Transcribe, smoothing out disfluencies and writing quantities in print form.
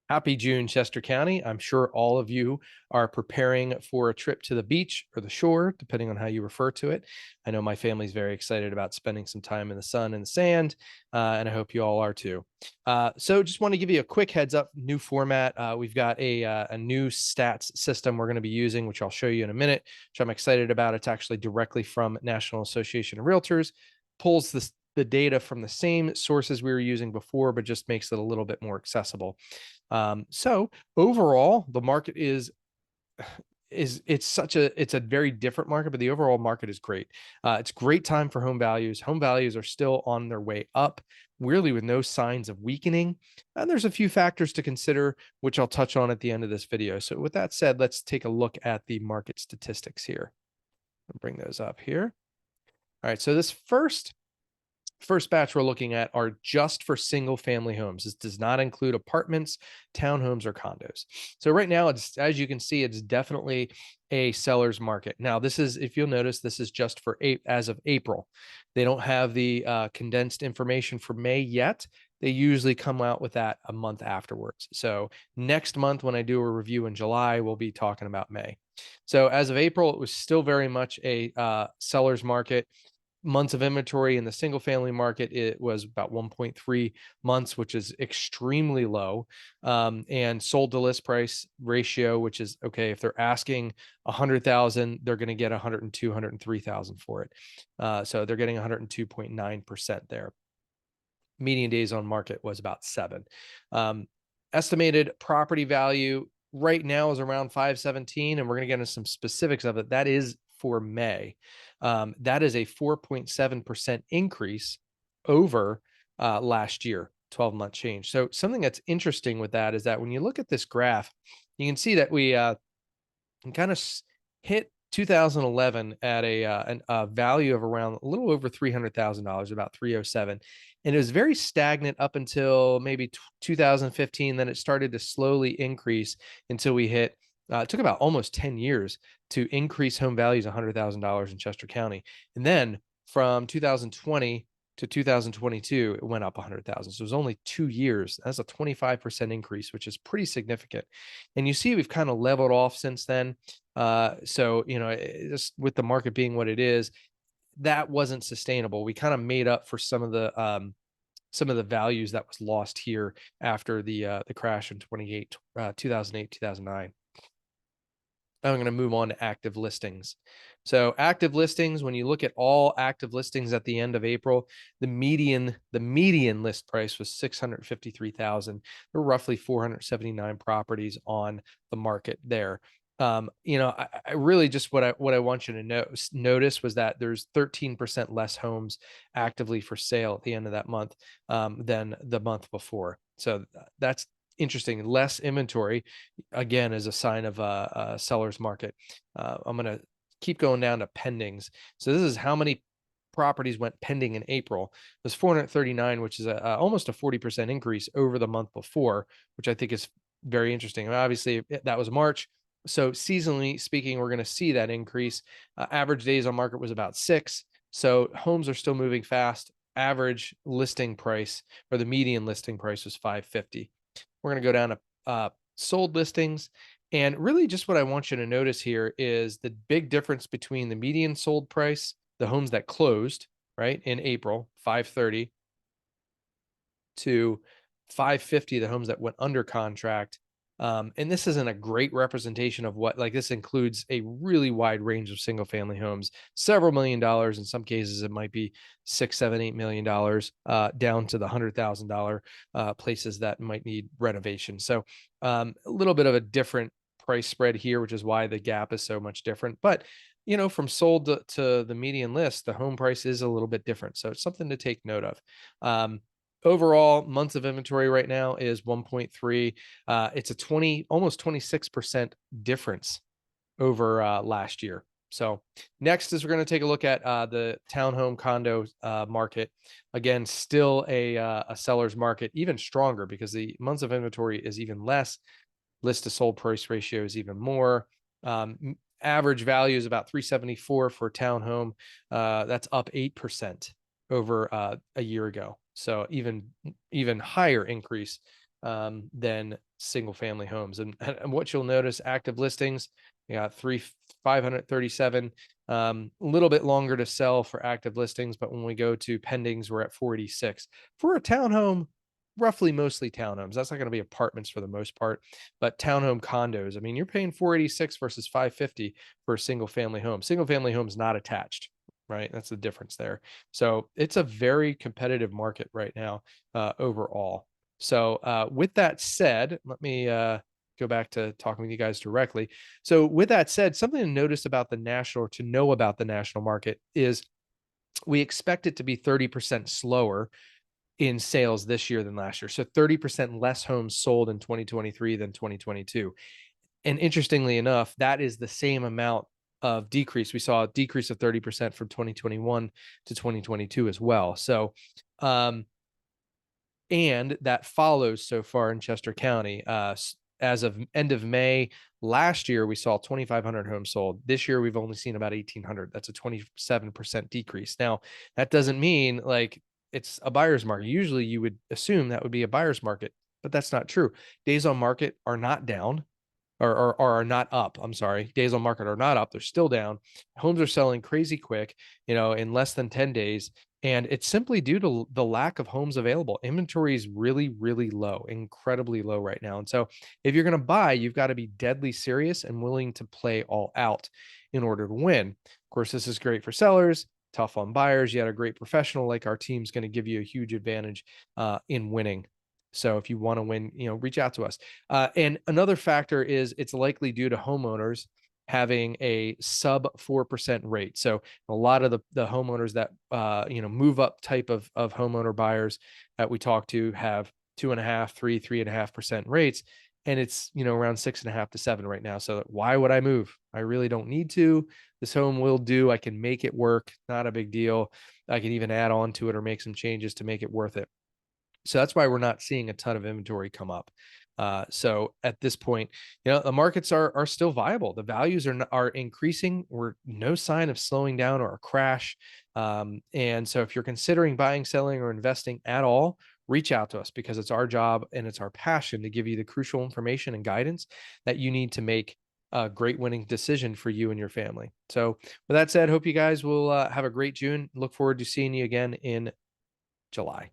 Happy June, Chester County. I'm sure all of you are preparing for a trip to the beach or the shore, depending on how you refer to it. I know my family's very excited about spending some time in the sun and the sand, and I hope you all are too. So just want to give you a quick heads up, new format. We've got a new stats system we're going to be using, which I'll show you in a minute, which I'm excited about. It's actually directly from National Association of Realtors, pulls the data from the same sources we were using before, but just makes it a little bit more accessible. So overall, the market it's a very different market, but the overall market is great. It's a great time for home values. Home values are still on their way up, really with no signs of weakening. And there's a few factors to consider, which I'll touch on at the end of this video. So with that said, let's take a look at the market statistics here. I'll bring those up here. All right, so this first batch we're looking at are just for single family homes. This does not include apartments, townhomes, or condos. So right now, it's, as you can see, it's definitely a seller's market. Now, this is, if you'll notice, this is just for as of April. They don't have the condensed information for May yet. They usually come out with that a month afterwards. So next month, when I do a review in July, we'll be talking about May. So as of April, it was still very much a seller's market. Months of inventory in the single family market, it was about 1.3 months, which is extremely low. And sold to list price ratio, which is okay, if they're asking 100,000, they're going to get 102, 103,000 for it. So they're getting 102.9% there. Median days on market was about 7. Estimated property value right now is around 517, and we're going to get into some specifics of it. That is for May. That is a 4.7% increase over last year, 12-month change. So something that's interesting with that is that when you look at this graph, you can see that we can kind of hit 2011 at a value of around a little over $300,000, about 307, and it was very stagnant up until maybe 2015. Then it started to slowly increase until we hit. It took about almost 10 years to increase home values $100,000 in Chester County, and then from 2020 to 2022, it went up 100,000. So it was only 2 years. That's a 25% increase, which is pretty significant. And you see, we've kind of leveled off since then. So, you know, just with the market being what it is, that wasn't sustainable. We kind of made up for some of the values that was lost here after the crash in 2008, 2009. I'm going to move on to active listings. So active listings, when you look at all active listings at the end of April, the median list price was 653,000. There were roughly 479 properties on the market there. You know, I really just what I want you to notice was that there's 13% less homes actively for sale at the end of that month than the month before. So that's interesting. Less inventory, again, is a sign of a seller's market. I'm going to keep going down to pendings. So this is how many properties went pending in April. It was 439, which is almost a 40% increase over the month before, which I think is very interesting. And obviously, that was March. So seasonally speaking, we're going to see that increase. Average days on market was about 6. So homes are still moving fast. Average listing price, or the median listing price, was 550. We're going to go down to sold listings. And really just what I want you to notice here is the big difference between the median sold price, the homes that closed, right, in April, 530, to 550, the homes that went under contract. And this isn't a great representation of what, like, this includes a really wide range of single family homes, several $1,000,000. In some cases, it might be $6, $7, $8 million, down to the $100,000 places that might need renovation. So a little bit of a different price spread here, which is why the gap is so much different. But you know, from sold to the median list, the home price is a little bit different. So it's something to take note of. Overall, months of inventory right now is 1.3. It's a almost 26% difference over last year. So next is we're going to take a look at the townhome condo market. Again, still a seller's market, even stronger because the months of inventory is even less. List to sold price ratio is even more. Average value is about 374 for a townhome. That's up 8% over a year ago. So even higher increase than single family homes. And what you'll notice, active listings, you got 537, a little bit longer to sell for active listings. But when we go to pendings, we're at 46 for a townhome, roughly mostly townhomes. That's not going to be apartments for the most part, but townhome condos. I mean, you're paying 486 versus 550 for a single family home. Single family homes not attached, right? That's the difference there. So it's a very competitive market right now, overall. So with that said, let me go back to talking with you guys directly. So with that said, something to notice about the national, or to know about the national market, is we expect it to be 30% slower in sales this year than last year. So 30% less homes sold in 2023 than 2022. And interestingly enough, that is the same amount of decrease. We saw a decrease of 30% from 2021 to 2022 as well. So, and that follows so far in Chester County. As of end of May last year, we saw 2,500 homes sold. This year, we've only seen about 1,800. That's a 27% decrease. Now, that doesn't mean like it's a buyer's market. Usually, you would assume that would be a buyer's market, but that's not true. Days on market are not down. Or are not up. I'm sorry. Days on market are not up. They're still down. Homes are selling crazy quick, in less than 10 days. And it's simply due to the lack of homes available. Inventory is really, really low, incredibly low right now. And so if you're going to buy, you've got to be deadly serious and willing to play all out in order to win. Of course, this is great for sellers, tough on buyers. You had a great professional like our team's going to give you a huge advantage in winning. So if you want to win, reach out to us. And another factor is it's likely due to homeowners having a sub 4% rate. So a lot of the homeowners that, move up type of homeowner buyers that we talk to have 2.5, 3.5% rates. And it's, around 6.5 to 7 right now. So why would I move? I really don't need to. This home will do. I can make it work. Not a big deal. I can even add on to it or make some changes to make it worth it. So that's why we're not seeing a ton of inventory come up. So at this point, the markets are still viable. The values are increasing. We're no sign of slowing down or a crash. And so if you're considering buying, selling, or investing at all, reach out to us, because it's our job and it's our passion to give you the crucial information and guidance that you need to make a great winning decision for you and your family. So with that said, hope you guys will have a great June. Look forward to seeing you again in July.